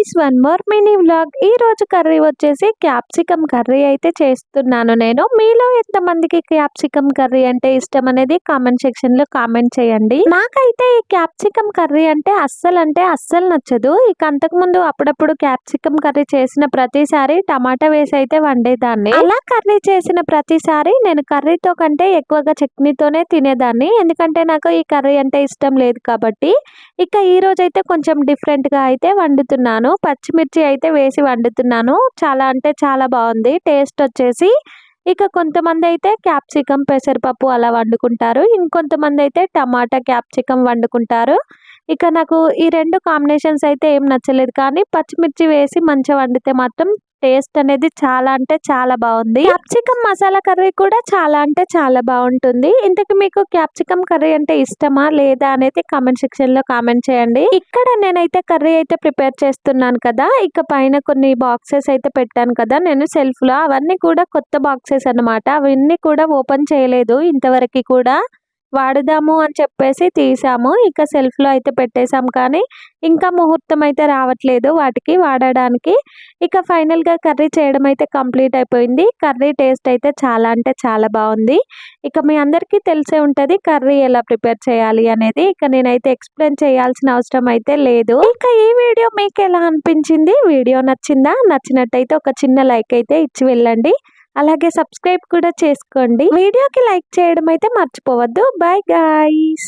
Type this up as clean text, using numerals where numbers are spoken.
Guys, one more mini vlog. ఈ రోజు curry వచ్చేసి క్యాప్సికమ్ కర్రీ అయితే చేస్తున్నాను నేను. మీలో ఎంతమందికి క్యాప్సికమ్ కర్రీ అంటే ఇష్టం అనేది కామెంట్ సెక్షన్ లో కామెంట్ చేయండి. నాకైతే ఈ క్యాప్సికమ్ కర్రీ అంటే అస్సలు నచ్చదు. ఇక అంతకు ముందు అప్పుడప్పుడు క్యాప్సికమ్ కర్రీ చేసిన ప్రతిసారి టమాటా వేసి అయితే వండేదాన్ని. అలా కర్రీ చేసిన ప్రతిసారి నేను కర్రీతో కంటే ఎక్కువగా చట్నీతోనే తినేదాన్ని, ఎందుకంటే నాకు ఈ కర్రీ అంటే ఇష్టం లేదు కాబట్టి. ఇక ఈ రోజు అయితే కొంచెం డిఫరెంట్ గా అయితే వండుతున్నాను. పచ్చిమిర్చి అయితే వేసి వండుతున్నాను. చాలా అంటే చాలా బాగుంది టేస్ట్ వచ్చేసి. ఇక కొంతమంది అయితే క్యాప్సికమ్ పెసరపప్పు అలా వండుకుంటారు, ఇంకొంతమంది అయితే టమాటా క్యాప్సికమ్ వండుకుంటారు. ఇక నాకు ఈ రెండు కాంబినేషన్స్ అయితే ఏం నచ్చలేదు, కానీ పచ్చిమిర్చి వేసి మంచిగా వండితే మాత్రం టేస్ట్ అనేది చాలా అంటే చాలా బాగుంది. క్యాప్సికమ్ మసాలా కర్రీ కూడా చాలా అంటే చాలా బాగుంటుంది. ఇంతకు మీకు క్యాప్సికమ్ కర్రీ అంటే ఇష్టమా లేదా అనేది కామెంట్ సెక్షన్ లో కామెంట్ చేయండి. ఇక్కడ నేనైతే కర్రీ అయితే ప్రిపేర్ చేస్తున్నాను కదా, ఇక పైన కొన్ని బాక్సెస్ అయితే పెట్టాను కదా నేను సెల్ఫ్ లో, అవన్నీ కూడా కొత్త బాక్సెస్ అన్నమాట. అవన్నీ కూడా ఓపెన్ చేయలేదు ఇంతవరకు కూడా. వాడుదాము అని చెప్పేసి తీసాము, ఇక సెల్ఫ్ లో అయితే పెట్టేసాం, కానీ ఇంకా ముహూర్తం అయితే రావట్లేదు వాటికి వాడడానికి. ఇక ఫైనల్ గా కర్రీ చేయడం అయితే కంప్లీట్ అయిపోయింది. కర్రీ టేస్ట్ అయితే చాలా అంటే చాలా బాగుంది. ఇక మీ అందరికీ తెలిసే ఉంటది కర్రీ ఎలా ప్రిపేర్ చేయాలి అనేది. ఇక నేనైతే ఎక్స్ప్లెయిన్ చేయాల్సిన అవసరం అయితే లేదు. ఇక ఈ వీడియో మీకు ఎలా అనిపించింది? వీడియో నచ్చిందా? నచ్చినట్టయితే ఒక చిన్న లైక్ అయితే ఇచ్చి వెళ్ళండి. అలాగే సబ్స్క్రైబ్ కూడా చేసుకోండి. వీడియోకి లైక్ చేయడం అయితే మర్చిపోవద్దు. By guys.